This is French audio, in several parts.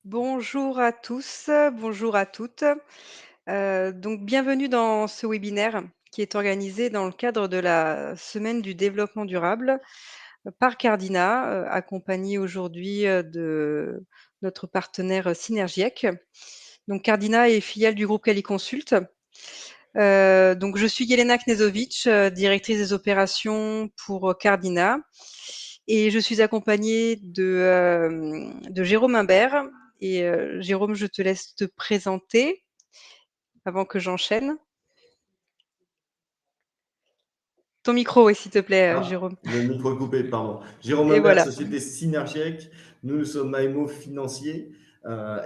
Bonjour à tous, bonjour à toutes. Donc bienvenue dans ce webinaire qui est organisé dans le cadre de la semaine du développement durable, par Cardina, accompagné aujourd'hui, de notre partenaire, Synergiec. Donc Cardina est filiale du groupe Quali-Consult. Donc je suis Jelena Knezovic, directrice des opérations pour, Cardina et je suis accompagnée de Jérôme Imbert et Jérôme, je te laisse te présenter avant que j'enchaîne. Ton micro, oui, s'il te plaît, Ah, Jérôme. le micro est coupé, pardon. Jérôme Et Imbert, voilà. société Synergiec. Nous sommes AMO financier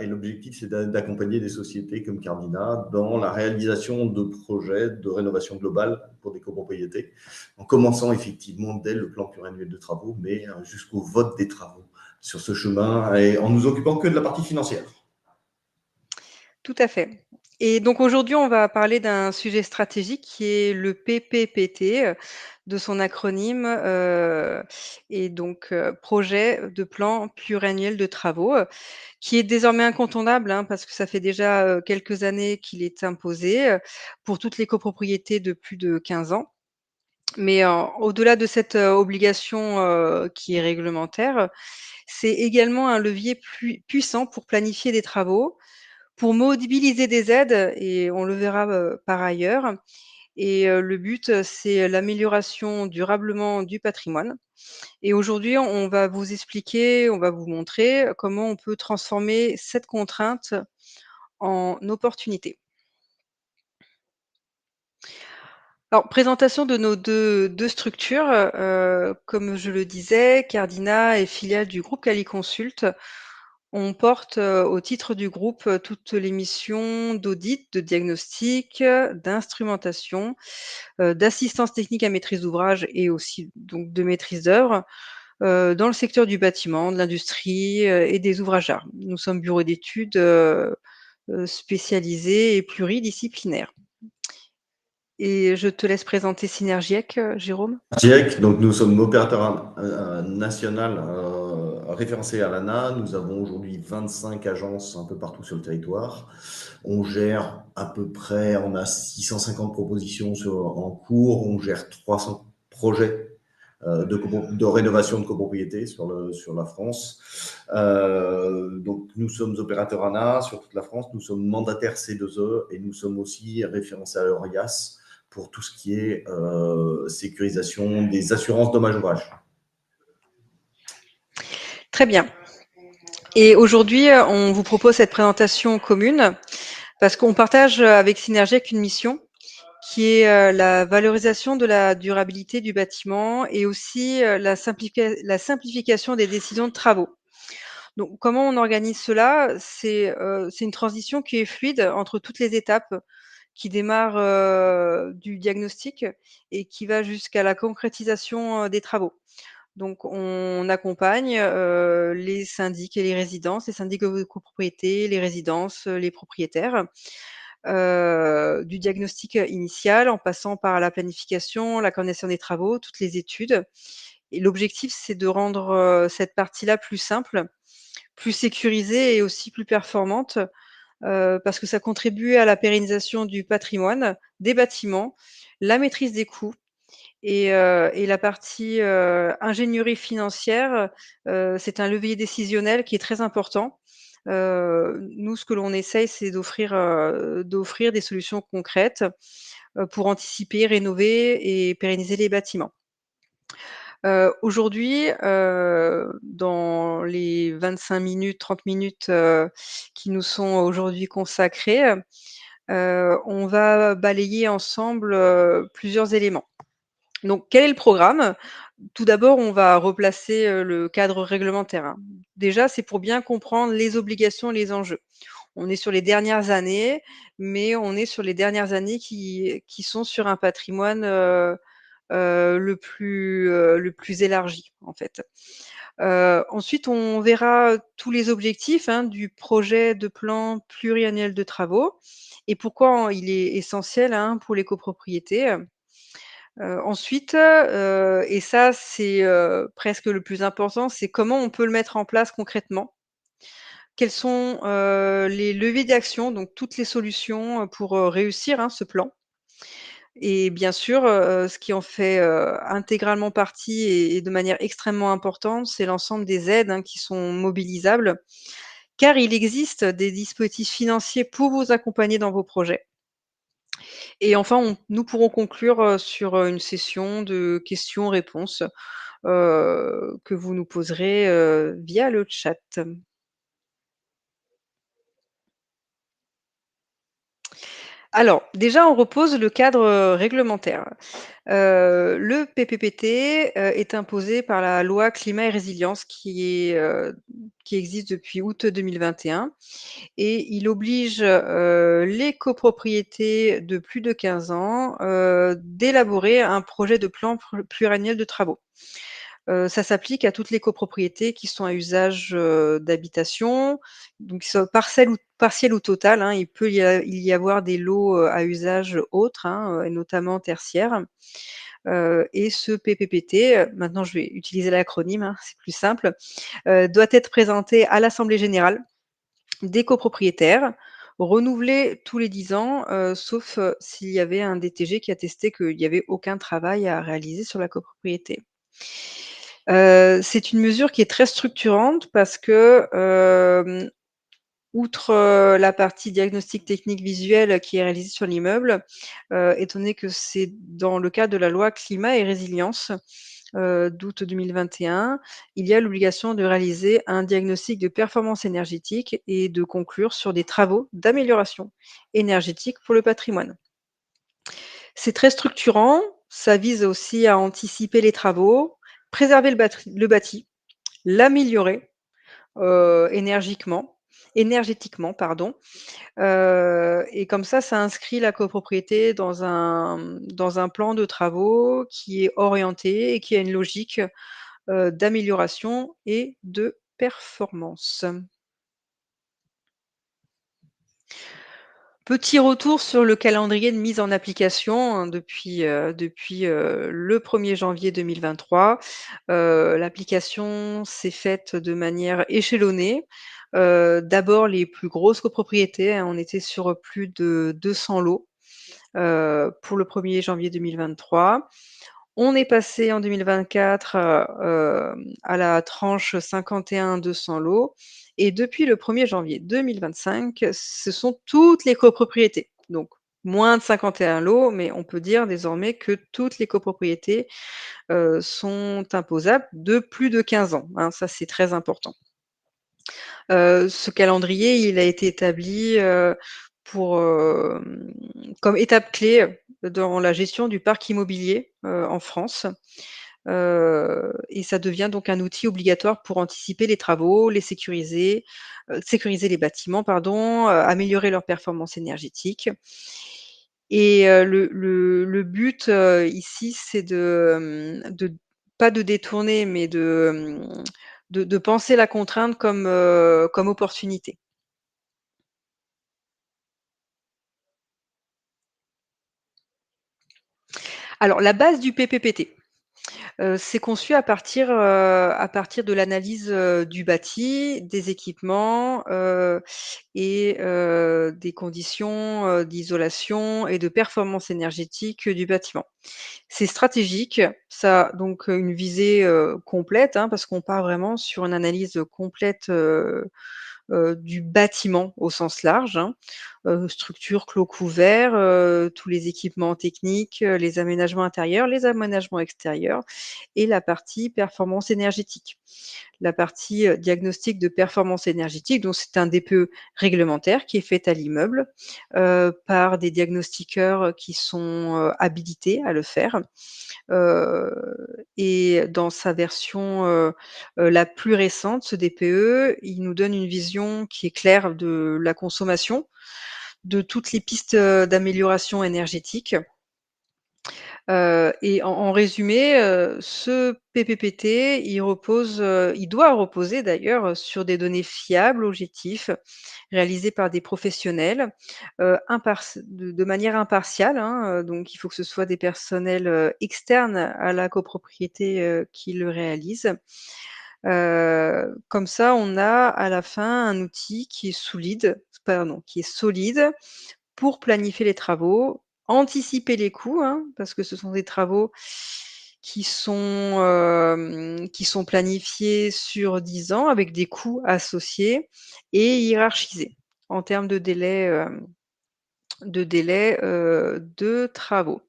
et l'objectif, c'est d'accompagner des sociétés comme Cardina dans la réalisation de projets de rénovation globale pour des copropriétés, en commençant effectivement dès le plan pluriannuel de travaux, mais jusqu'au vote des travaux sur ce chemin et en nous occupant que de la partie financière. Tout à fait. Et donc aujourd'hui, on va parler d'un sujet stratégique qui est le PPPT, de son acronyme, et donc projet de plan pluriannuel de travaux, qui est désormais incontournable, hein, parce que ça fait déjà, quelques années qu'il est imposé, pour toutes les copropriétés de plus de 15 ans. Mais au-delà de cette, obligation, qui est réglementaire, c'est également un levier puissant pour planifier des travaux, pour mobiliser des aides et on le verra, par ailleurs et le but, c'est l'amélioration durablement du patrimoine et aujourd'hui, on va vous expliquer, on va vous montrer comment on peut transformer cette contrainte en opportunité. Alors, présentation de nos deux structures, comme je le disais, Cardina est filiale du groupe Quali-Consult. On porte, au titre du groupe, toutes les missions d'audit, de diagnostic, d'instrumentation, d'assistance technique à maîtrise d'ouvrage et aussi donc de maîtrise d'œuvre, dans le secteur du bâtiment, de l'industrie, et des ouvrages d'art. Nous sommes bureau d'études, spécialisés et pluridisciplinaires. Et je te laisse présenter Synergiec, Jérôme. GIEC, donc nous sommes opérateur national référencé à l'ANA. Nous avons aujourd'hui 25 agences un peu partout sur le territoire. On gère à peu près, on a 650 propositions en cours, on gère 300 projets de rénovation de copropriété sur la France. Donc nous sommes opérateurs ANA sur toute la France, nous sommes mandataires C2E et nous sommes aussi référencés à l'ORIAS pour tout ce qui est sécurisation des assurances dommages-ouvrages. Très bien. Et aujourd'hui, on vous propose cette présentation commune parce qu'on partage avec Synergiec une mission qui est la valorisation de la durabilité du bâtiment et aussi la simplification des décisions de travaux. Donc, comment on organise cela? C'est une transition qui est fluide entre toutes les étapes, qui démarre du diagnostic et qui va jusqu'à la concrétisation des travaux. Donc, on accompagne les syndics et les syndics de copropriété, les résidences, les propriétaires du diagnostic initial en passant par la planification, la coordination des travaux, toutes les études. Et l'objectif, c'est de rendre cette partie-là plus simple, plus sécurisée et aussi plus performante parce que ça contribue à la pérennisation du patrimoine, des bâtiments, la maîtrise des coûts et la partie ingénierie financière, c'est un levier décisionnel qui est très important. Nous, ce que l'on essaye, c'est d'offrir des solutions concrètes, pour anticiper, rénover et pérenniser les bâtiments. Aujourd'hui, dans les 25 minutes, 30 minutes, qui nous sont aujourd'hui consacrées, on va balayer ensemble, plusieurs éléments. Donc quel est le programme? Tout d'abord, on va replacer, le cadre réglementaire, hein. Déjà, c'est pour bien comprendre les obligations et les enjeux. On est sur les dernières années, mais on est sur les dernières années qui sont sur un patrimoine, le plus élargi, en fait. Ensuite, on verra tous les objectifs, hein, du projet de plan pluriannuel de travaux et pourquoi il est essentiel, hein, pour les copropriétés. Ensuite, et ça, c'est, presque le plus important, c'est comment on peut le mettre en place concrètement. quels sont, les leviers d'action, donc toutes les solutions, pour, réussir, hein, ce plan. Et bien sûr, ce qui en fait, intégralement partie et de manière extrêmement importante, c'est l'ensemble des aides, hein, qui sont mobilisables, car il existe des dispositifs financiers pour vous accompagner dans vos projets. Et enfin, nous pourrons conclure, sur, une session de questions-réponses, que vous nous poserez, via le chat. Alors, déjà, on repose le cadre, réglementaire. Le PPPT, est imposé par la loi climat et résilience qui existe depuis août 2021 et il oblige, les copropriétés de plus de 15 ans, d'élaborer un projet de plan pluriannuel de travaux. Ça s'applique à toutes les copropriétés qui sont à usage, d'habitation, donc que ce soit partiel ou total, hein. Il y avoir des lots, à usage autre, hein, et notamment tertiaire. Et ce PPPT, maintenant je vais utiliser l'acronyme, hein, c'est plus simple, doit être présenté à l'assemblée générale des copropriétaires, renouvelé tous les 10 ans, sauf, s'il y avait un DTG qui attestait qu'il y avait aucun travail à réaliser sur la copropriété. C'est une mesure qui est très structurante parce que, outre, la partie diagnostic technique visuel qui est réalisée sur l'immeuble, étant donné que c'est dans le cadre de la loi climat et résilience, d'août 2021, il y a l'obligation de réaliser un diagnostic de performance énergétique et de conclure sur des travaux d'amélioration énergétique pour le patrimoine. C'est très structurant, ça vise aussi à anticiper les travaux, préserver le bâti, l'améliorer, énergétiquement, pardon, et comme ça inscrit la copropriété dans un plan de travaux qui est orienté et qui a une logique, d'amélioration et de performance. Petit retour sur le calendrier de mise en application, hein, depuis le 1er janvier 2023. L'application s'est faite de manière échelonnée. D'abord les plus grosses copropriétés, hein, on était sur plus de 200 lots, pour le 1er janvier 2023. On est passé en 2024, à la tranche 51-200 lots et depuis le 1er janvier 2025, ce sont toutes les copropriétés. Donc moins de 51 lots, mais on peut dire désormais que toutes les copropriétés, sont imposables de plus de 15 ans, hein, ça c'est très important. Ce calendrier, il a été établi, pour, comme étape clé dans la gestion du parc immobilier, en France. Et ça devient donc un outil obligatoire pour anticiper les travaux, sécuriser les bâtiments pardon, améliorer leur performance énergétique et le but, ici, c'est de pas de détourner, mais de penser la contrainte comme opportunité. Alors la base du PPPT. C'est conçu à partir de l'analyse, du bâti, des équipements, et des conditions, d'isolation et de performance énergétique, du bâtiment. C'est stratégique, ça a donc une visée, complète, hein, parce qu'on part vraiment sur une analyse complète, du bâtiment au sens large, hein, structure, clos couverts, tous les équipements techniques, les aménagements intérieurs, les aménagements extérieurs et la partie performance énergétique. La partie, diagnostic de performance énergétique, donc c'est un DPE réglementaire qui est fait à l'immeuble, par des diagnostiqueurs qui sont, habilités à le faire. Et dans sa version, la plus récente, ce DPE, il nous donne une vision qui est claire de la consommation, de toutes les pistes, d'amélioration énergétique. Et en résumé, ce PPPT, il doit reposer d'ailleurs, sur des données fiables, objectifs, réalisées par des professionnels, de manière impartiale, hein, donc il faut que ce soit des personnels, externes à la copropriété, qui le réalisent. Comme ça, on a à la fin un outil qui est solide pour planifier les travaux, anticiper les coûts, hein, parce que ce sont des travaux qui sont planifiés sur 10 ans avec des coûts associés et hiérarchisés en termes de travaux.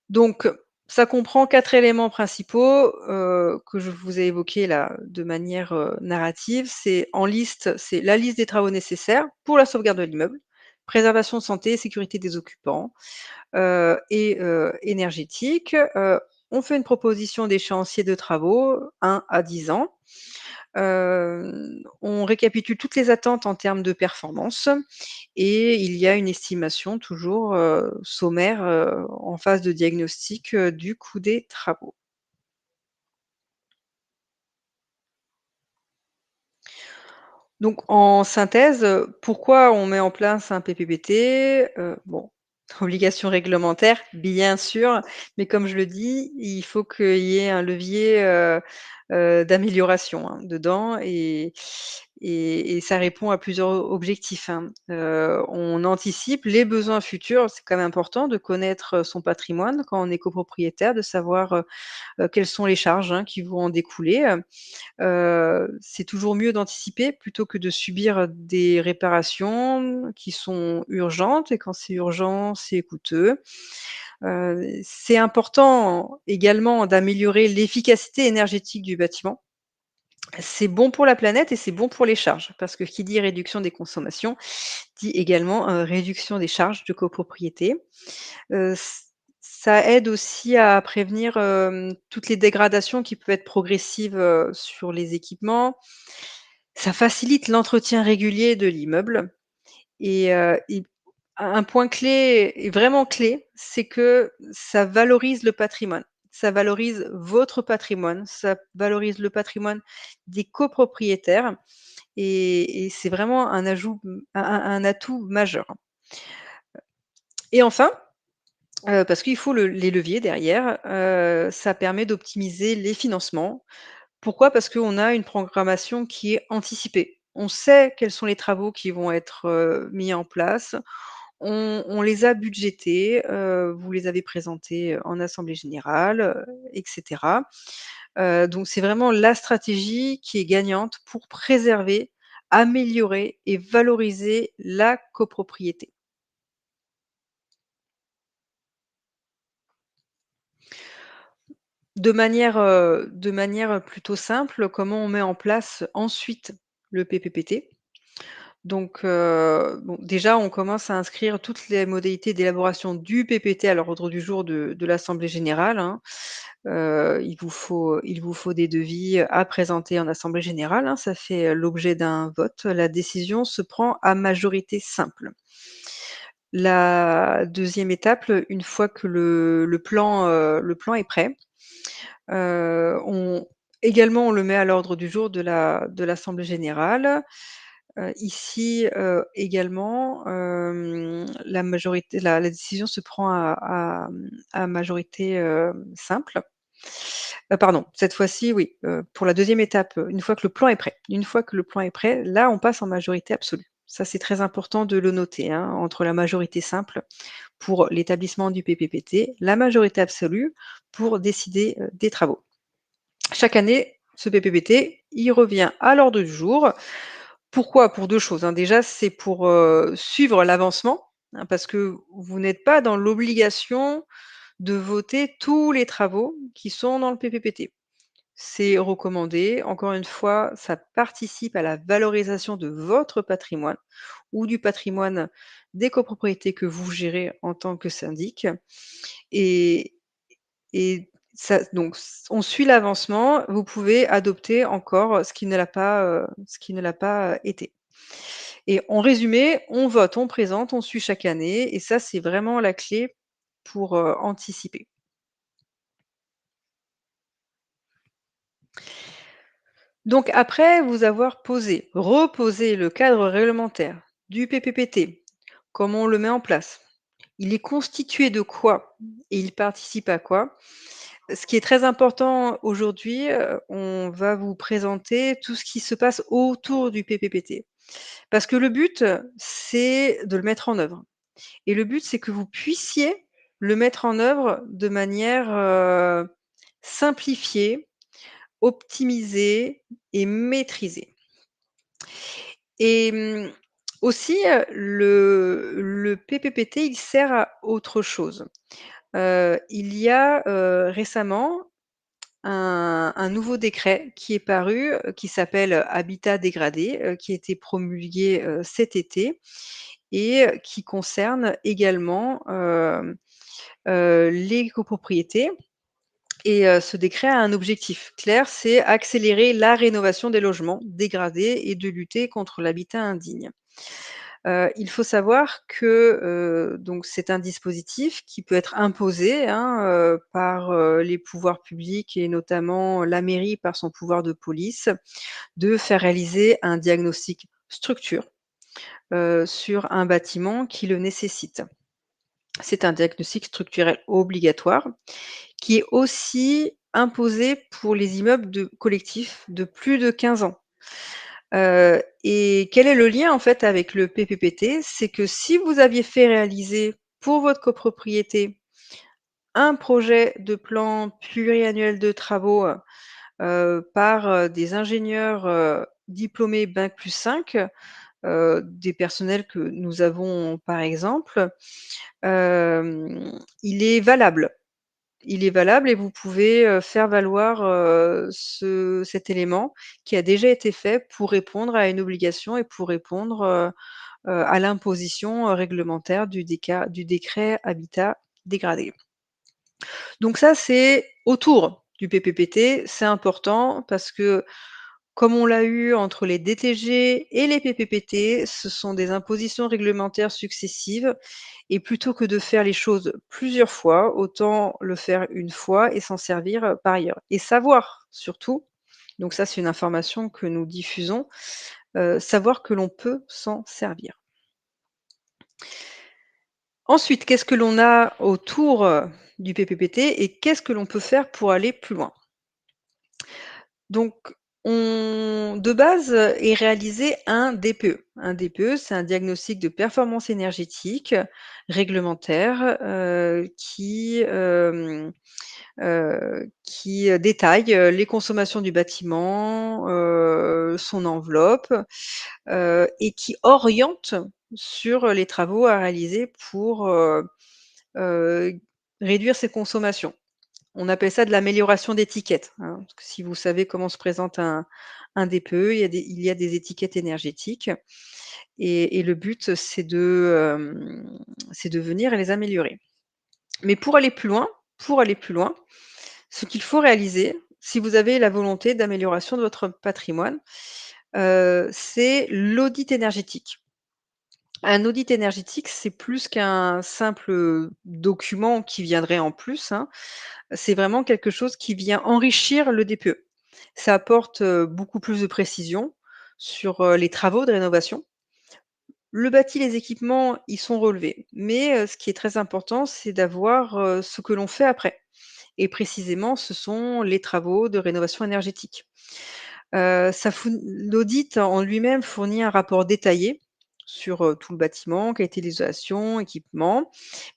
Donc ça comprend 4 éléments principaux, que je vous ai évoqués là de manière, narrative. C'est la liste des travaux nécessaires pour la sauvegarde de l'immeuble, préservation de santé et sécurité des occupants, énergétique. On fait une proposition d'échéancier de travaux, 1 à 10 ans. On récapitule toutes les attentes en termes de performance et il y a une estimation toujours, sommaire, en phase de diagnostic, du coût des travaux. Donc en synthèse, pourquoi on met en place un PPPT? Bon, obligation réglementaire, bien sûr, mais comme je le dis, il faut qu'il y ait un levier, d'amélioration, hein, dedans et ça répond à plusieurs objectifs, hein. On anticipe les besoins futurs, c'est quand même important de connaître, son patrimoine quand on est copropriétaire, de savoir, quelles sont les charges, hein, qui vont en découler. C'est toujours mieux d'anticiper plutôt que de subir des réparations qui sont urgentes et quand c'est urgent, c'est coûteux. C'est important également d'améliorer l'efficacité énergétique du bâtiment. C'est bon pour la planète et c'est bon pour les charges parce que qui dit réduction des consommations dit également, réduction des charges de copropriété. Ç Ça aide aussi à prévenir, toutes les dégradations qui peuvent être progressives, sur les équipements. Ça facilite l'entretien régulier de l'immeuble et un point clé et vraiment clé, c'est que ça valorise le patrimoine. Ça valorise votre patrimoine, ça valorise le patrimoine des copropriétaires et c'est vraiment un ajout, un atout majeur. Et enfin, parce qu'il faut les leviers derrière, ça permet d'optimiser les financements. Pourquoi? Parce qu'on a une programmation qui est anticipée. On sait quels sont les travaux qui vont être, mis en place. On les a budgétés, vous les avez présentés, en assemblée générale, et cetera. Donc c'est vraiment la stratégie qui est gagnante pour préserver, améliorer et valoriser la copropriété. De manière plutôt simple, comment on met en place ensuite le PPPT? Donc, bon, déjà, on commence à inscrire toutes les modalités d'élaboration du PPT à l'ordre du jour de l'assemblée générale, hein. Il vous faut des devis à présenter en assemblée générale, hein, ça fait l'objet d'un vote. La décision se prend à majorité simple. La deuxième étape, une fois que le plan est prêt, on le met à l'ordre du jour de l'assemblée générale. Ici, également, la décision se prend à majorité, simple. Pardon, cette fois-ci, oui, pour la deuxième étape, une fois que le plan est prêt. Une fois que le plan est prêt, là, on passe en majorité absolue. Ça, c'est très important de le noter, hein, entre la majorité simple pour l'établissement du PPPT, la majorité absolue pour décider, des travaux. Chaque année, ce PPPT, il revient à l'ordre du jour. Pourquoi? Pour 2 choses, hein. Déjà, c'est pour, suivre l'avancement, hein, parce que vous n'êtes pas dans l'obligation de voter tous les travaux qui sont dans le PPPT. C'est recommandé. Encore une fois, ça participe à la valorisation de votre patrimoine ou du patrimoine des copropriétés que vous gérez en tant que syndic et et ça donc on suit l'avancement. Vous pouvez adopter encore ce qui ne l'a pas été. Et en résumé, on vote, on présente, on suit chaque année et ça, c'est vraiment la clé pour, anticiper. Donc après vous avoir reposé le cadre réglementaire du PPPT, comment on le met en place, il est constitué de quoi et il participe à quoi? ce qui est très important aujourd'hui, on va vous présenter tout ce qui se passe autour du PPPT. Parce que le but, c'est de le mettre en œuvre et le but, c'est que vous puissiez le mettre en œuvre de manière, simplifiée, optimisée et maîtrisée. Et aussi, le PPPT, il sert à autre chose. Il y a, récemment un nouveau décret qui est paru, qui s'appelle Habitat dégradé, qui a été promulgué, cet été et qui concerne également, les copropriétés et ce décret a un objectif clair, c'est accélérer la rénovation des logements dégradés et de lutter contre l'habitat indigne. Il faut savoir que, donc c'est un dispositif qui peut être imposé, hein, par, les pouvoirs publics et notamment la mairie par son pouvoir de police, de faire réaliser un diagnostic structure, sur un bâtiment qui le nécessite. C'est un diagnostic structurel obligatoire qui est aussi imposé pour les immeubles collectifs de plus de 15 ans. Et quel est le lien en fait avec le PPPT? C'est que si vous aviez fait réaliser pour votre copropriété un projet de plan pluriannuel de travaux, par, des ingénieurs, diplômés bac+5, des personnels que nous avons par exemple, il est valable. Il est valable et vous pouvez, faire valoir, cet élément qui a déjà été fait pour répondre à une obligation et pour répondre, à l'imposition, réglementaire du décret habitat dégradé. Donc ça, c'est autour du PPPT. C'est important parce que comme on l'a eu entre les DTG et les PPPT, ce sont des impositions réglementaires successives et plutôt que de faire les choses plusieurs fois, autant le faire une fois et s'en servir, par ailleurs et savoir surtout, donc ça, c'est une information que nous diffusons, savoir que l'on peut s'en servir. Ensuite, qu'est-ce que l'on a autour, du PPPT et qu'est-ce que l'on peut faire pour aller plus loin? Donc on de base, est réalisé un DPE. Un DPE, c'est un diagnostic de performance énergétique réglementaire, qui détaille, les consommations du bâtiment, son enveloppe, et qui oriente sur les travaux à réaliser pour, heu, réduire ses consommations. On appelle ça de l'amélioration d'étiquette, hein, parce que si vous savez comment se présente un DPE, il y a des étiquettes énergétiques et le but c'est de venir et les améliorer. Mais pour aller plus loin, ce qu'il faut réaliser, si vous avez la volonté d'amélioration de votre patrimoine, c'est l'audit énergétique. Un audit énergétique, c'est plus qu'un simple, document qui viendrait en plus, hein. C'est vraiment quelque chose qui vient enrichir le DPE. Ça apporte, beaucoup plus de précision sur, les travaux de rénovation. Le bâti, les équipements, ils sont relevés, mais ce qui est très important, c'est d'avoir, ce que l'on fait après et précisément, ce sont les travaux de rénovation énergétique. Ça foun L'audit en lui-même fournit un rapport détaillé sur, tout le bâtiment, qualité d'isolation, équipement,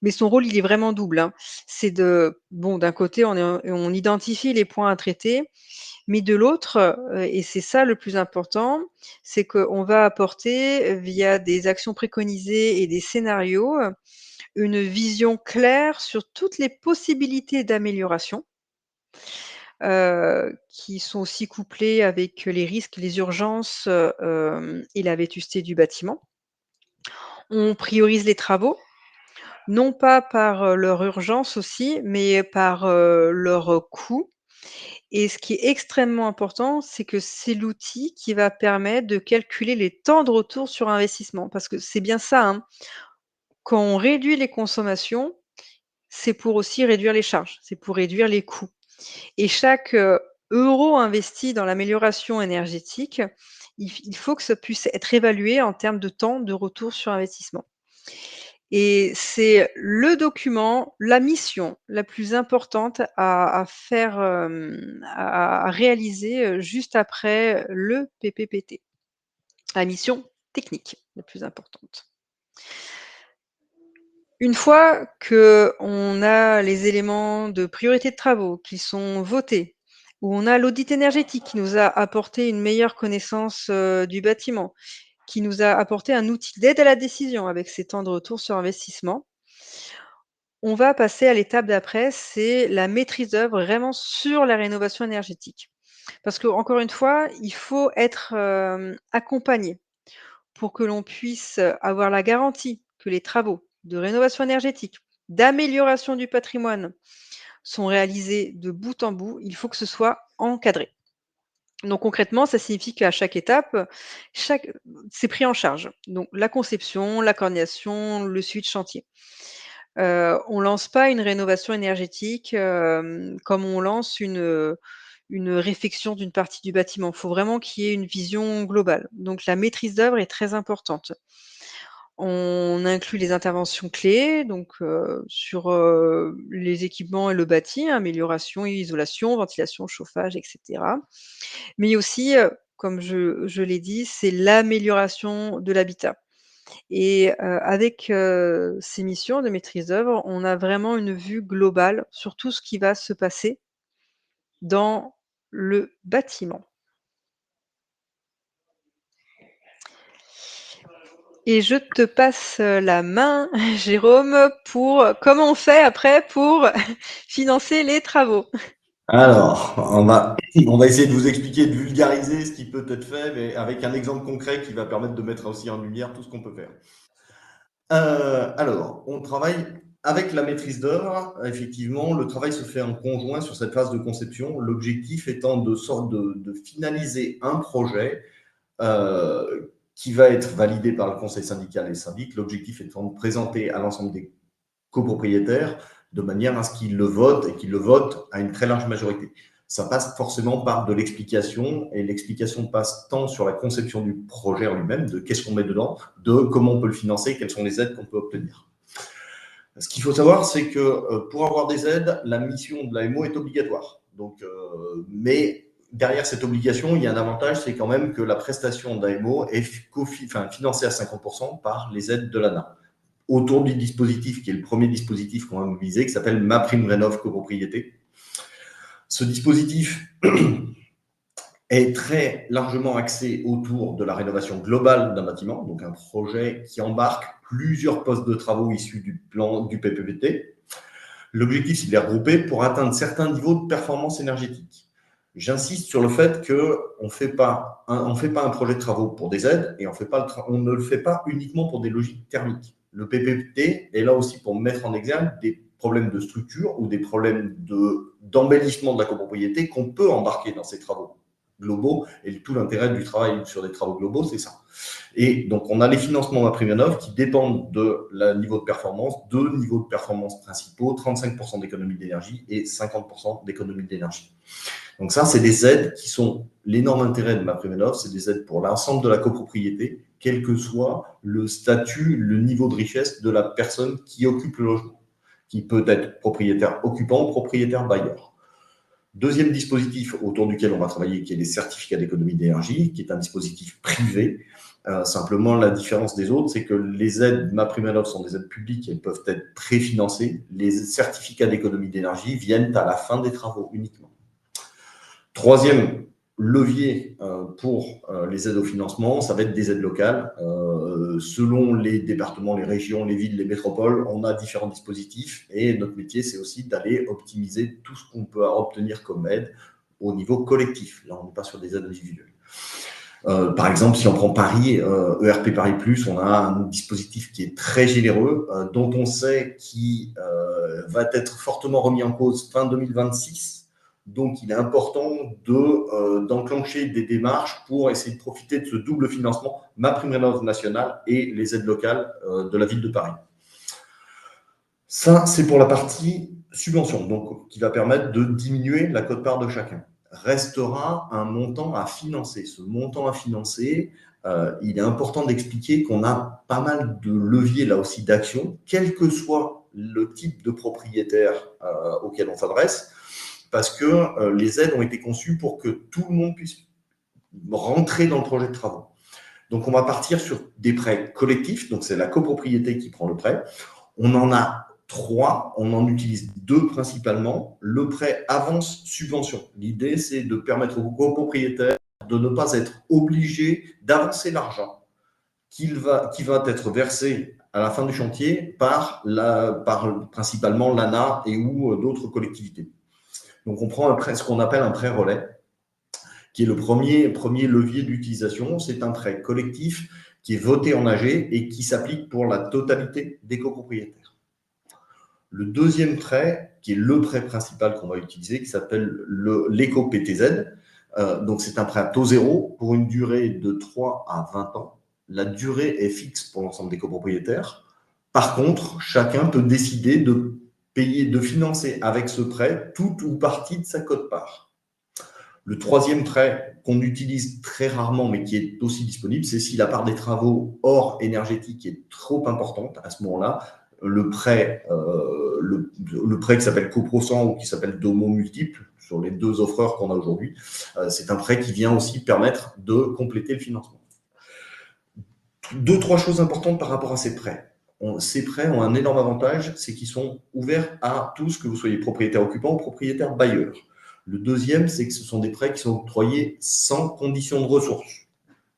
mais son rôle, il est vraiment double, hein. C'est d'un côté, on identifie les points à traiter, mais de l'autre, et c'est ça le plus important, c'est qu'on va apporter, via des actions préconisées et des scénarios, une vision claire sur toutes les possibilités d'amélioration qui sont aussi couplés avec les risques, les urgences, et la vétusté du bâtiment. On priorise les travaux, non pas par, leur urgence aussi, mais par, leur coût et ce qui est extrêmement important, c'est que c'est l'outil qui va permettre de calculer les temps de retour sur investissement. Parce que c'est bien ça, hein, quand on réduit les consommations, c'est pour aussi réduire les charges, c'est pour réduire les coûts. Et chaque, euro investi dans l'amélioration énergétique, il faut que ça puisse être évalué en termes de temps de retour sur investissement. Et c'est le document, la mission la plus importante à faire, à réaliser, juste après le PPPT. La mission technique la plus importante. Une fois qu'on a les éléments de priorité de travaux qui sont votés, où on a l'audit énergétique qui nous a apporté une meilleure connaissance, du bâtiment, qui nous a apporté un outil d'aide à la décision avec ses temps de retour sur investissement. On va passer à l'étape d'après, c'est la maîtrise d'œuvre vraiment sur la rénovation énergétique. Parce qu'encore une fois, il faut être, accompagné pour que l'on puisse avoir la garantie que les travaux de rénovation énergétique, d'amélioration du patrimoine sont réalisés de bout en bout. Il faut que ce soit encadré. Donc concrètement, ça signifie qu'à chaque étape, chaque c'est pris en charge. Donc la conception, la coordination, le suivi de chantier. On lance pas une rénovation énergétique, comme on lance une réfection d'une partie du bâtiment. Il faut vraiment qu'il y ait une vision globale. Donc la maîtrise d'œuvre est très importante. On inclut les interventions clés, donc sur, les équipements et le bâti, amélioration, isolation, ventilation, chauffage et cetera. Mais aussi, comme je l'ai dit, c'est l'amélioration de l'habitat. Et avec, ces missions de maîtrise d'œuvre, on a vraiment une vue globale sur tout ce qui va se passer dans le bâtiment. Et je te passe, la main, Jérôme, pour comment on fait après pour financer les travaux? Alors, on va essayer de vous expliquer, de vulgariser ce qui peut être fait, mais avec un exemple concret qui va permettre de mettre aussi en lumière tout ce qu'on peut faire. Alors, on travaille avec la maîtrise d'œuvre. Effectivement, le travail se fait en conjoint sur cette phase de conception. L'objectif étant de finaliser un projet qui va être validé par le conseil syndical et le syndic. L'objectif étant de présenter à l'ensemble des copropriétaires de manière à ce qu'ils le votent et qu'ils le votent à une très large majorité. Ça passe forcément par de l'explication, et l'explication passe tant sur la conception du projet en lui-même, de qu'est-ce qu'on met dedans, de comment on peut le financer, quelles sont les aides qu'on peut obtenir. Ce qu'il faut savoir, c'est que pour avoir des aides, la mission de l'AMO est obligatoire. Donc, mais derrière cette obligation, il y a un avantage, c'est quand même que la prestation d'AMO est financée à 50% par les aides de l'ANA autour du dispositif, qui est le premier dispositif qu'on va mobiliser, qui s'appelle MaPrimeRénov' Copropriété. Ce dispositif est très largement axé autour de la rénovation globale d'un bâtiment, donc un projet qui embarque plusieurs postes de travaux issus du plan du PPPT. L'objectif, c'est de les regrouper pour atteindre certains niveaux de performance énergétique. J'insiste sur le fait qu'on ne fait pas un projet de travaux pour des aides et on ne le fait pas uniquement pour des logiques thermiques. Le PPPT est là aussi pour mettre en exergue des problèmes de structure ou des problèmes d'embellissement de la copropriété qu'on peut embarquer dans ces travaux globaux. Et tout l'intérêt du travail sur des travaux globaux, c'est ça. Et donc, on a les financements MaPrimeRénov' qui dépendent de la niveau de performance, deux niveaux de performance principaux, 35% d'économie d'énergie et 50% d'économie d'énergie. Donc ça, c'est des aides qui sont l'énorme intérêt de MaPrimeRénov', c'est des aides pour l'ensemble de la copropriété, quel que soit le statut, le niveau de richesse de la personne qui occupe le logement, qui peut être propriétaire occupant ou propriétaire bailleur. Deuxième dispositif autour duquel on va travailler, qui est les certificats d'économie d'énergie, qui est un dispositif privé. Simplement, la différence des autres, c'est que les aides MaPrimeRénov' sont des aides publiques, elles peuvent être préfinancées. Les certificats d'économie d'énergie viennent à la fin des travaux uniquement. Troisième levier pour les aides au financement, ça va être des aides locales. Selon les départements, les régions, les villes, les métropoles, on a différents dispositifs et notre métier, c'est aussi d'aller optimiser tout ce qu'on peut obtenir comme aide au niveau collectif. Là, on n'est pas sur des aides individuelles. Par exemple, si on prend Paris, ERP Paris Plus, on a un dispositif qui est très généreux, dont on sait qu'il va être fortement remis en cause fin 2026. Donc, il est important d'enclencher des démarches pour essayer de profiter de ce double financement, MaPrimeRénov' national et les aides locales de la ville de Paris. Ça, c'est pour la partie subvention, donc qui va permettre de diminuer la quote-part de chacun. Restera un montant à financer. Ce montant à financer, il est important d'expliquer qu'on a pas mal de leviers là aussi d'action, quel que soit le type de propriétaire auquel on s'adresse, parce que les aides ont été conçues pour que tout le monde puisse rentrer dans le projet de travaux. Donc, on va partir sur des prêts collectifs, donc c'est la copropriété qui prend le prêt. On en a 3, on en utilise 2 principalement. Le prêt avance subvention. L'idée, c'est de permettre aux copropriétaires de ne pas être obligés d'avancer l'argent qui va être versé à la fin du chantier par principalement l'ANA et ou d'autres collectivités. Donc, on prend ce qu'on appelle un prêt relais, qui est le premier levier d'utilisation. C'est un prêt collectif qui est voté en AG et qui s'applique pour la totalité des copropriétaires. Le deuxième prêt, qui est le prêt principal qu'on va utiliser, qui s'appelle l'éco-PTZ. Donc, c'est un prêt à taux zéro pour une durée de 3 à 20 ans. La durée est fixe pour l'ensemble des copropriétaires. Par contre, chacun peut décider de payer, de financer avec ce prêt toute ou partie de sa quote-part. Le troisième prêt qu'on utilise très rarement, mais qui est aussi disponible, c'est si la part des travaux hors énergétique est trop importante. À ce moment-là, le prêt qui s'appelle Copro100 ou qui s'appelle Domo Multiple, sur les 2 offreurs qu'on a aujourd'hui, c'est un prêt qui vient aussi permettre de compléter le financement. 2-3 choses importantes par rapport à ces prêts. Ces prêts ont un énorme avantage, c'est qu'ils sont ouverts à tous, que vous soyez propriétaire occupant ou propriétaire bailleur. Le deuxième, c'est que ce sont des prêts qui sont octroyés sans condition de ressources.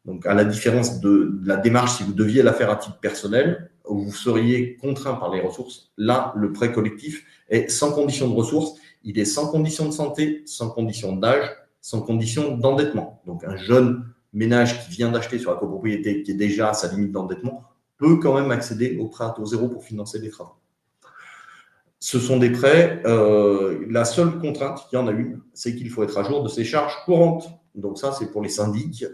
Donc, à la différence de la démarche, si vous deviez la faire à titre personnel, où vous seriez contraint par les ressources, là, le prêt collectif est sans condition de ressources, il est sans condition de santé, sans condition d'âge, sans condition d'endettement. Donc, un jeune ménage qui vient d'acheter sur la copropriété, qui est déjà à sa limite d'endettement, peut quand même accéder au prêt à taux zéro pour financer les travaux. Ce sont des prêts, la seule contrainte, il y en a une, c'est qu'il faut être à jour de ses charges courantes. Donc ça, c'est pour les syndics.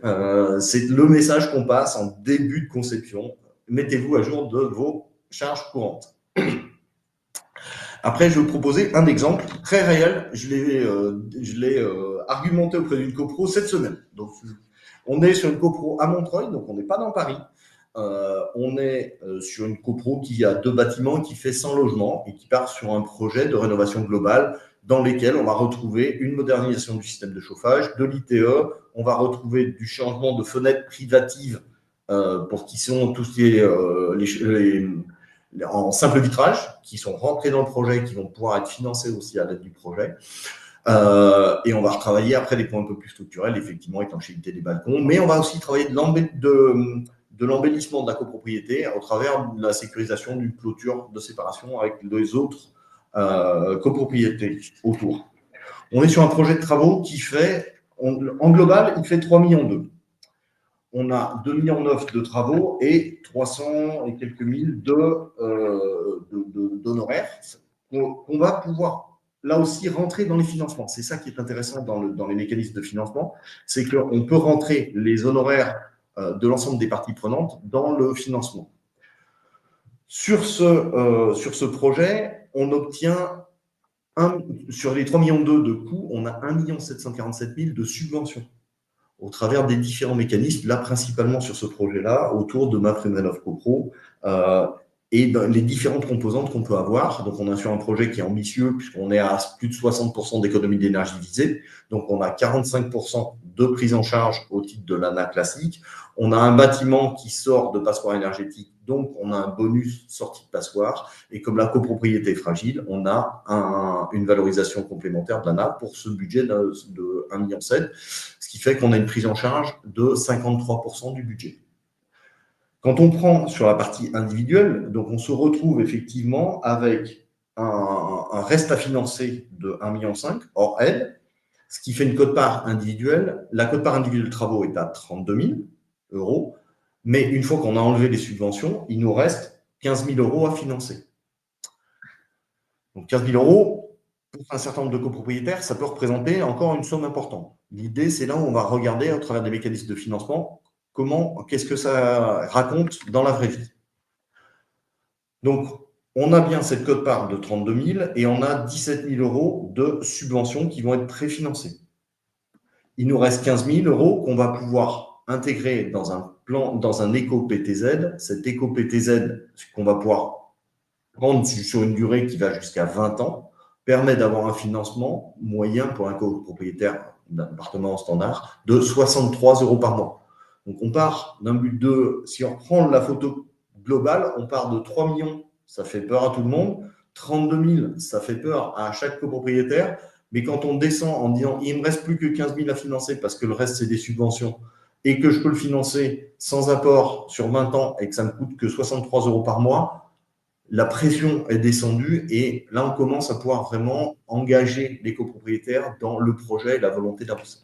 C'est le message qu'on passe en début de conception. Mettez-vous à jour de vos charges courantes. Après, je vais vous proposer un exemple très réel. Je l'ai argumenté auprès d'une copro cette semaine. Donc, on est sur une copro à Montreuil, donc on n'est pas dans Paris. On est sur une copro qui a 2 bâtiments, qui fait 100 logements et qui part sur un projet de rénovation globale dans lesquels on va retrouver une modernisation du système de chauffage, de l'ITE, on va retrouver du changement de fenêtres privatives pour qui sont tous en simple vitrage, qui sont rentrés dans le projet, qui vont pouvoir être financés aussi à l'aide du projet. Et on va retravailler après des points un peu plus structurels, effectivement, étanchéité des balcons, mais on va aussi travailler de l'embellissement de la copropriété au travers de la sécurisation d'une clôture de séparation avec les autres copropriétés autour. On est sur un projet de travaux qui fait, en global, il fait 3,2 millions. On a 2,9 millions de travaux et 300 et quelques mille d'honoraires qu'on va pouvoir, là aussi, rentrer dans les financements. C'est ça qui est intéressant dans les mécanismes de financement, c'est qu'on peut rentrer les honoraires de l'ensemble des parties prenantes dans le financement. Sur ce projet, on obtient, sur les 3,2 millions de coûts, on a 1 747 000 de subventions au travers des différents mécanismes, là principalement sur ce projet-là, autour de MaPrimeRénov' CoPro, et dans les différentes composantes qu'on peut avoir. Donc, on est sur un projet qui est ambitieux, puisqu'on est à plus de 60% d'économie d'énergie visée. Donc, on a 45% de prise en charge au titre de l'ANA classique. On a un bâtiment qui sort de passoire énergétique, donc on a un bonus sortie de passoire. Et comme la copropriété est fragile, on a une valorisation complémentaire de l'ANA pour ce budget de 1,7 million, ce qui fait qu'on a une prise en charge de 53% du budget. Quand on prend sur la partie individuelle, donc on se retrouve effectivement avec un reste à financer de 1,5 million hors aide, ce qui fait une quote-part individuelle. La quote-part individuelle de travaux est à 32 000 euros, mais une fois qu'on a enlevé les subventions, il nous reste 15 000 euros à financer. Donc 15 000 euros, pour un certain nombre de copropriétaires, ça peut représenter encore une somme importante. L'idée, c'est là où on va regarder, au travers des mécanismes de financement, qu'est-ce que ça raconte dans la vraie vie. Donc, on a bien cette quote-part de 32 000 et on a 17 000 euros de subventions qui vont être préfinancées. Il nous reste 15 000 euros qu'on va pouvoir intégré dans un plan, dans un éco-PTZ. Cet éco-PTZ qu'on va pouvoir prendre sur une durée qui va jusqu'à 20 ans permet d'avoir un financement moyen pour un copropriétaire d'un appartement standard de 63 euros par mois. Donc on part d'un but de, si on reprend la photo globale, on part de 3 millions, ça fait peur à tout le monde, 32 000, ça fait peur à chaque copropriétaire, mais quand on descend en disant il ne me reste plus que 15 000 à financer parce que le reste c'est des subventions et que je peux le financer sans apport sur 20 ans et que ça ne me coûte que 63 euros par mois, la pression est descendue et là, on commence à pouvoir vraiment engager les copropriétaires dans le projet et la volonté d'avancer.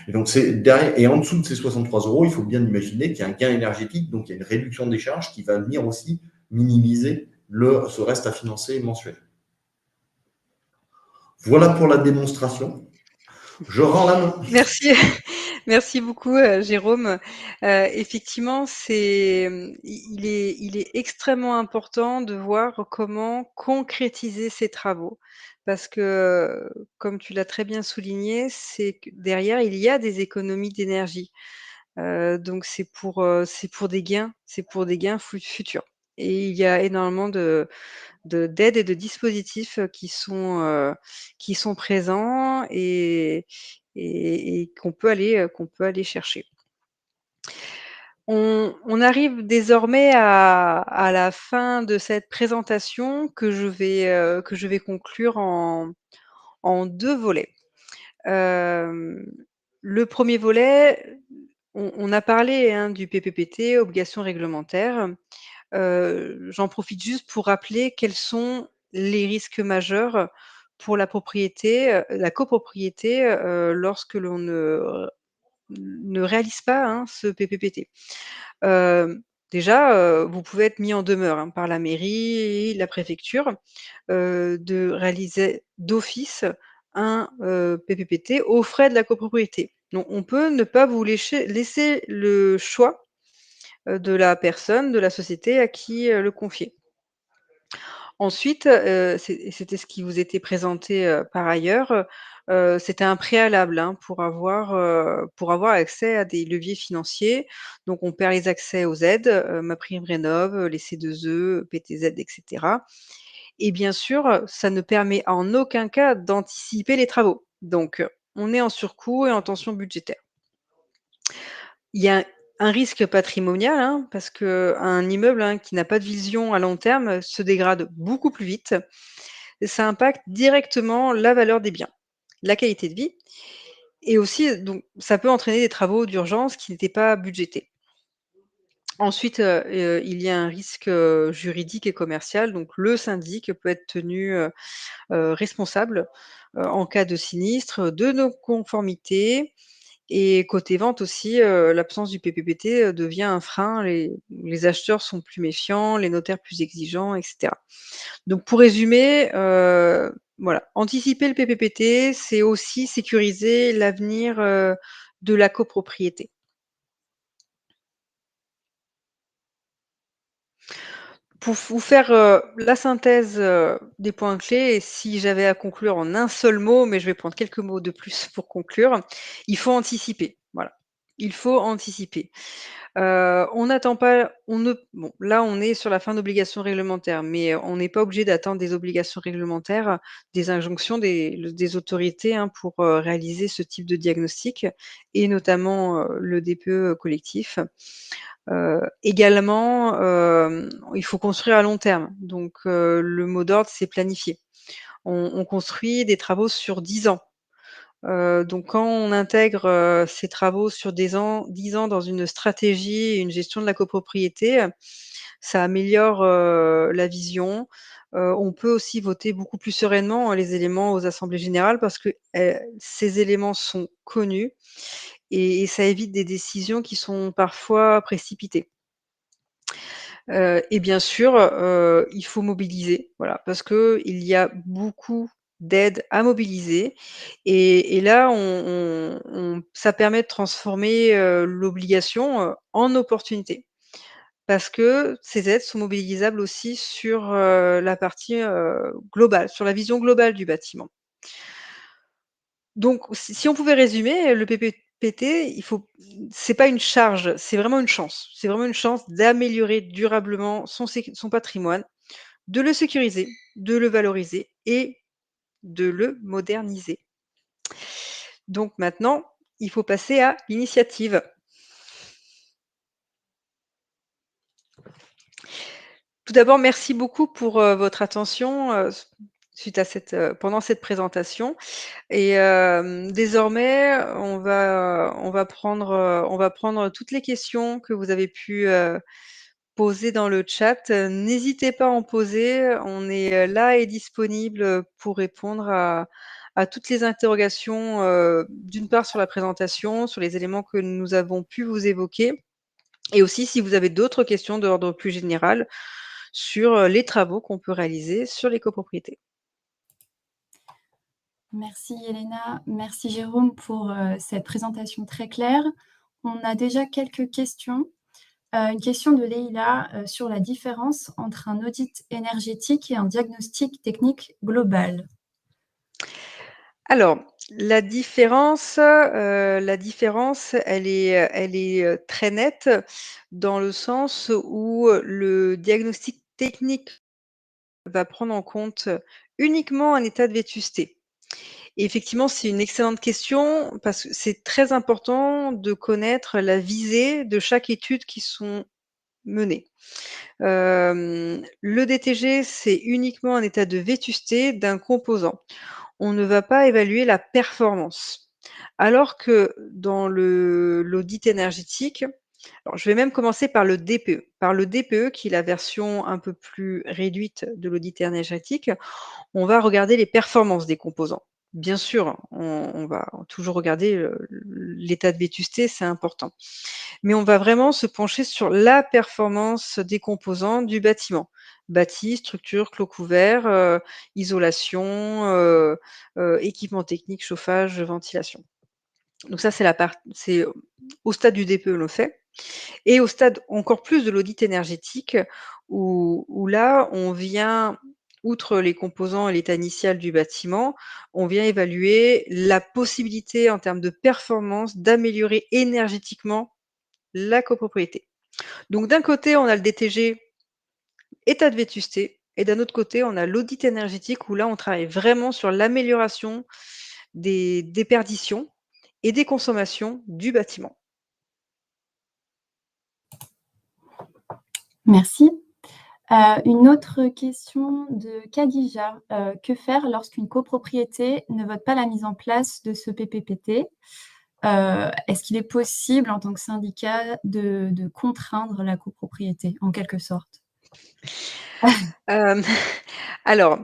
Et donc, c'est derrière, et en dessous de ces 63 euros, il faut bien imaginer qu'il y a un gain énergétique, donc il y a une réduction des charges qui va venir aussi minimiser ce reste à financer mensuel. Voilà pour la démonstration. Je rends la main. Merci. Merci beaucoup, Jérôme. Effectivement, il est extrêmement important de voir comment concrétiser ces travaux parce que, comme tu l'as très bien souligné, c'est que derrière, il y a des économies d'énergie. Donc c'est pour des gains futurs et il y a énormément d'aides et de dispositifs, qui sont présents et qu'on peut aller chercher. On arrive désormais à la fin de cette présentation que je vais conclure en 2 volets. Hem, le premier volet, on a parlé, hein, du PPPT, obligations réglementaires. J'en profite juste pour rappeler quels sont les risques majeurs pour la copropriété, lorsque l'on ne réalise pas, hein, ce PPPT. Déjà, vous pouvez être mis en demeure, hein, par la mairie et la préfecture, de réaliser d'office un, PPPT aux frais de la copropriété. Donc on peut ne pas vous laisser le choix, de la personne, de la société à qui, le confier. Ensuite, c'était ce qui vous était présenté, par ailleurs, c'était un préalable, hein, pour avoir accès à des leviers financiers. Donc on perd les accès aux aides, MaPrimeRénov', les C2E, PTZ et cetera et bien sûr, ça ne permet en aucun cas d'anticiper les travaux. Donc, on est en surcoût et en tension budgétaire. Il y a un risque patrimonial, hein, parce qu'un immeuble, hein, qui n'a pas de vision à long terme, se dégrade beaucoup plus vite. Ça impacte directement la valeur des biens, la qualité de vie et aussi, donc ça peut entraîner des travaux d'urgence qui n'étaient pas budgétés. Ensuite, il y a un risque, juridique et commercial, donc le syndic peut être tenu, responsable, en cas de sinistre, de non-conformité et côté vente aussi, l'absence du PPPT, devient un frein. Les acheteurs sont plus méfiants, les notaires plus exigeants et cetera. Donc pour résumer, voilà, anticiper le PPPT, c'est aussi sécuriser l'avenir, de la copropriété. Pour vous faire, la synthèse, des points clés et si j'avais à conclure en un seul mot, mais je vais prendre quelques mots de plus pour conclure, il faut anticiper, voilà. Il faut anticiper. On n'attend pas on ne bon, là, on est sur la fin d'obligations réglementaires, mais on n'est pas obligé d'attendre des obligations réglementaires, des injonctions des autorités, hein, pour, réaliser ce type de diagnostic et notamment, le DPE collectif. Également, il faut construire à long terme, donc le mot d'ordre, c'est planifier. On construit des travaux sur 10 ans. Donc quand on intègre, ces travaux sur des ans 10 ans dans une stratégie et une gestion de la copropriété, ça améliore, la vision. On peut aussi voter beaucoup plus sereinement, hein, les éléments aux assemblées générales parce que, ces éléments sont connus et ça évite des décisions qui sont parfois précipitées. Et bien sûr, il faut mobiliser, voilà, parce qu'il y a beaucoup d'aides à mobiliser et là, ça permet de transformer, l'obligation, en opportunité. Parce que ces aides sont mobilisables aussi sur, la partie, globale, sur la vision globale du bâtiment. Donc si on pouvait résumer, le PPPT, c'est pas une charge, c'est vraiment une chance. C'est vraiment une chance d'améliorer durablement son patrimoine, de le sécuriser, de le valoriser et de le moderniser. Donc maintenant, il faut passer à l'initiative. Tout d'abord, merci beaucoup pour, votre attention, suite à pendant cette présentation et désormais, on va prendre toutes les questions que vous avez pu, poser dans le chat. N'hésitez pas à en poser, on est, là et disponible, pour répondre à toutes les interrogations, d'une part sur la présentation, sur les éléments que nous avons pu vous évoquer et aussi si vous avez d'autres questions d'ordre plus général sur, les travaux qu'on peut réaliser sur les copropriétés. Merci Elena, merci Jérôme pour cette présentation très claire. On a déjà quelques questions. Une question de Leïla sur la différence entre un audit énergétique et un diagnostic technique global. Alors, la différence, elle est très nette dans le sens où le diagnostic technique va prendre en compte uniquement un état de vétusté. Et effectivement, c'est une excellente question parce que c'est très important de connaître la visée de chaque étude qui sont menées. Le DTG, c'est uniquement un état de vétusté d'un composant. On ne va pas évaluer la performance. Alors que dans l'audit énergétique, alors je vais même commencer par le DPE. Par le DPE, qui est la version un peu plus réduite de l'audit énergétique, on va regarder les performances des composants. Bien sûr, on va toujours regarder l'état de vétusté, c'est important. Mais on va vraiment se pencher sur la performance des composants du bâtiment. Bâti, structure, clos couvert, isolation, équipement technique, chauffage, ventilation. Donc ça, c'est au stade du DPE, on le fait. Et au stade encore plus de l'audit énergétique, où là, on vient, outre les composants et l'état initial du bâtiment, on vient évaluer la possibilité en termes de performance d'améliorer énergétiquement la copropriété. Donc d'un côté, on a le DTG, état de vétusté, et d'un autre côté, on a l'audit énergétique où là, on travaille vraiment sur l'amélioration des déperditions et des consommations du bâtiment. Merci. Une autre question de Khadija. Que faire lorsqu'une copropriété ne vote pas la mise en place de ce PPPT? Est-ce qu'il est possible, en tant que syndicat, de contraindre la copropriété, en quelque sorte? Hem, alors,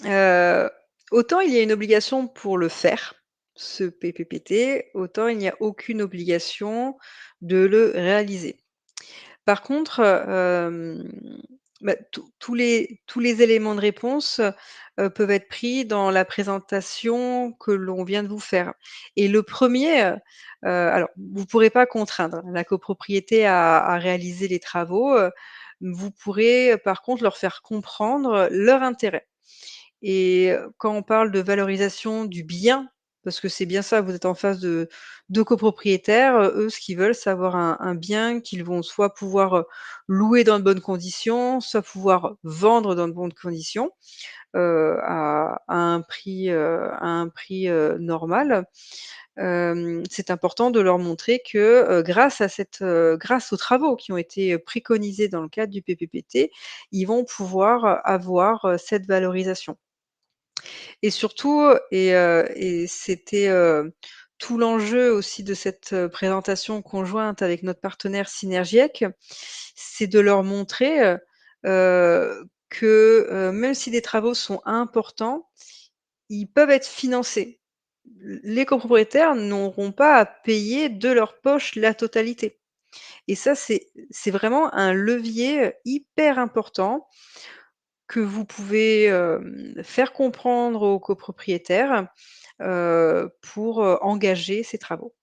heu, autant il y a une obligation pour le faire, ce PPPT, autant il n'y a aucune obligation de le réaliser. Par contre, bah, tous les éléments de réponse, peuvent être pris dans la présentation que l'on vient de vous faire et le premier, alors vous ne pourrez pas contraindre la copropriété à réaliser les travaux, vous pourrez, par contre, leur faire comprendre leur intérêt et quand on parle de valorisation du bien, parce que c'est bien ça, vous êtes en face de copropriétaires, eux, ce qu'ils veulent, c'est avoir un bien qu'ils vont soit pouvoir, louer dans de bonnes conditions, soit pouvoir vendre dans de bonnes conditions, à un prix normal. C'est important de leur montrer que, grâce aux travaux qui ont été, préconisés dans le cadre du PPPT, ils vont pouvoir, avoir, cette valorisation. Et surtout et c'était, tout l'enjeu aussi de cette, présentation conjointe avec notre partenaire Synergiec, c'est de leur montrer, que, même si des travaux sont importants, ils peuvent être financés. Les copropriétaires n'auront pas à payer de leur poche la totalité. Et ça, c'est vraiment un levier, hyper important que vous pouvez, faire comprendre aux copropriétaires, pour, engager ces travaux.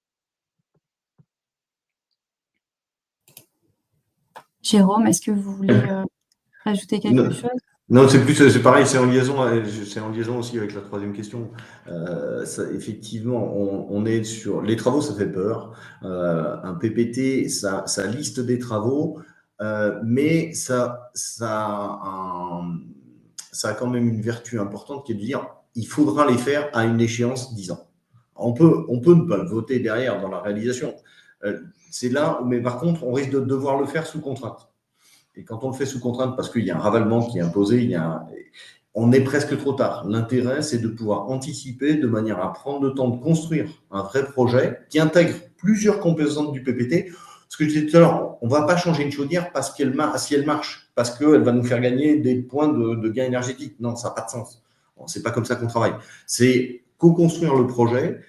Jérôme, est-ce que vous voulez rajouter quelque Non, chose? Non, c'est pareil, c'est en liaison aussi avec la troisième question. Effectivement, on est sur les travaux, ça fait peur. Un PPT, ça liste des travaux, mais ça a quand même une vertu importante qui est de dire il faudra les faire à une échéance 10 ans. On peut ne pas le voter derrière dans la réalisation. C'est là, mais par contre, on risque de devoir le faire sous contrainte. Et quand on le fait sous contrainte, parce qu'il y a un ravalement qui est imposé, on est presque trop tard. L'intérêt, c'est de pouvoir anticiper de manière à prendre le temps de construire un vrai projet qui intègre plusieurs composantes du PPT. Ce que je disais tout à l'heure, on ne va pas changer une chaudière si elle marche, parce qu'elle va nous faire gagner des points de gain énergétique. Non, ça n'a pas de sens. Ce n'est pas comme ça qu'on travaille. C'est co-construire le projet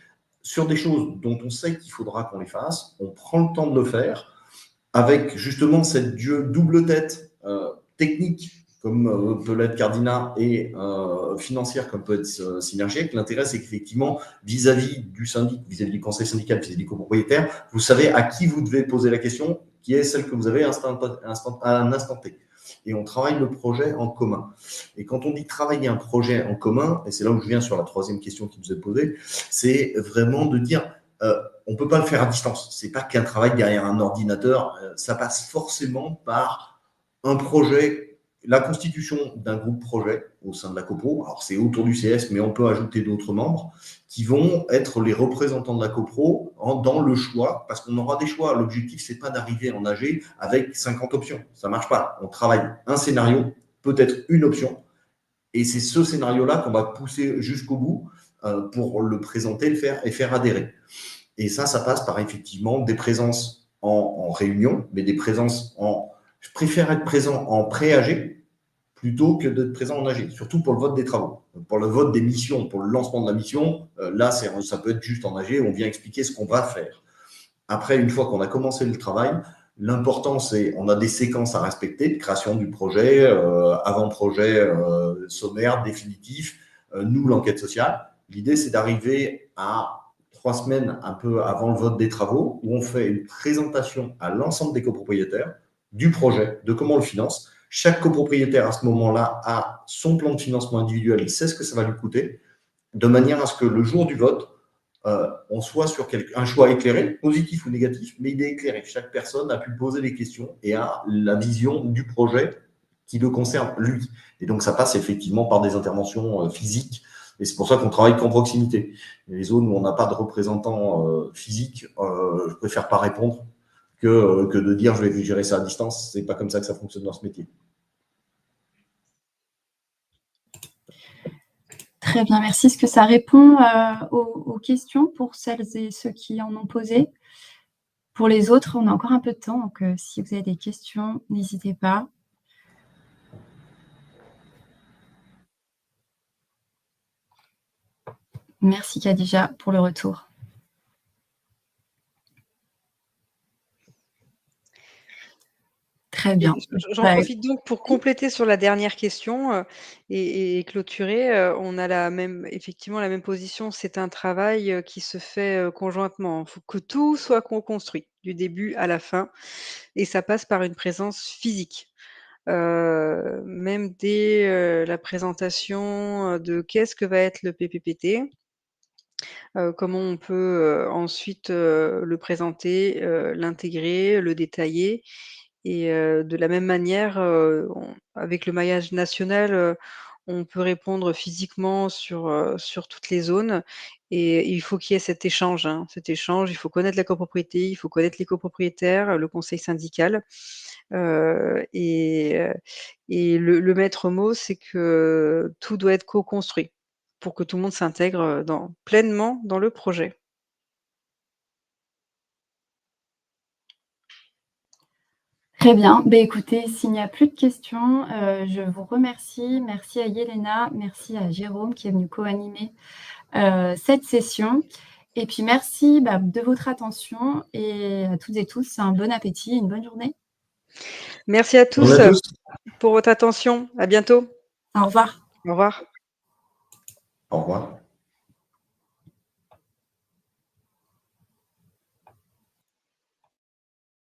sur des choses dont on sait qu'il faudra qu'on les fasse. On prend le temps de le faire avec justement cette double tête technique comme peut l'être Cardina et financière comme peut être Synergique. L'intérêt, c'est qu'effectivement, vis-à-vis du syndic, vis-à-vis du conseil syndical, vis-à-vis des copropriétaires, vous savez à qui vous devez poser la question, qui est celle que vous avez à un instant T. Et on travaille le projet en commun. Et quand on dit travailler un projet en commun, et c'est là où je viens sur la troisième question qui nous est posée, c'est vraiment de dire on ne peut pas le faire à distance. Ce n'est pas qu'un travail derrière un ordinateur. Ça passe forcément par un projet, la constitution d'un groupe projet au sein de la CoPro. Alors, c'est autour du CS, mais on peut ajouter d'autres membres qui vont être les représentants de la CoPro dans le choix, parce qu'on aura des choix. L'objectif, ce n'est pas d'arriver en AG avec 50 options. Ça ne marche pas. On travaille un scénario, peut-être une option, et c'est ce scénario-là qu'on va pousser jusqu'au bout pour le présenter, le faire et faire adhérer. Et ça passe par effectivement des présences en réunion, mais des présences en. Je préfère être présent en pré-AG plutôt que d'être présent en AG, surtout pour le vote des travaux. Pour le vote des missions, pour le lancement de la mission, là, ça peut être juste en AG, on vient expliquer ce qu'on va faire. Après, une fois qu'on a commencé le travail, l'important, c'est on a des séquences à respecter, de création du projet, avant-projet sommaire, définitif, nous, l'enquête sociale. L'idée, c'est d'arriver à 3 semaines un peu avant le vote des travaux, où on fait une présentation à l'ensemble des copropriétaires du projet, de comment on le finance. Chaque copropriétaire, à ce moment-là, a son plan de financement individuel, il sait ce que ça va lui coûter, de manière à ce que le jour du vote, on soit sur un choix éclairé, positif ou négatif, mais il est éclairé. Chaque personne a pu poser des questions et a la vision du projet qui le concerne lui. Et donc, ça passe effectivement par des interventions physiques. Et c'est pour ça qu'on travaille qu'en proximité. Les zones où on n'a pas de représentant physique, je préfère pas répondre que de dire je vais gérer ça à distance. C'est pas comme ça que ça fonctionne dans ce métier. Très bien, merci. Est-ce que ça répond aux questions pour celles et ceux qui en ont posé? Pour les autres, on a encore un peu de temps, donc si vous avez des questions, n'hésitez pas. Merci Khadija pour le retour. Très bien. J'en profite donc pour compléter sur la dernière question et clôturer. On a effectivement la même position. C'est un travail qui se fait conjointement. Il faut que tout soit construit du début à la fin et ça passe par une présence physique. Même dès la présentation de qu'est-ce que va être le PPPT, comment on peut ensuite le présenter, l'intégrer, le détailler. Et de la même manière, avec le maillage national, on peut répondre physiquement sur toutes les zones et il faut qu'il y ait cet échange, hein. Cet échange, il faut connaître la copropriété, il faut connaître les copropriétaires, le conseil syndical, et le maître mot, c'est que tout doit être co-construit pour que tout le monde s'intègre, pleinement dans le projet. Très bien. Écoutez, s'il n'y a plus de questions, je vous remercie. Merci à Yelena, merci à Jérôme qui est venu co-animer cette session. Et puis, merci de votre attention et à toutes et tous, un bon appétit et une bonne journée. Merci à tous pour votre attention. À bientôt. Au revoir. Au revoir. Au revoir.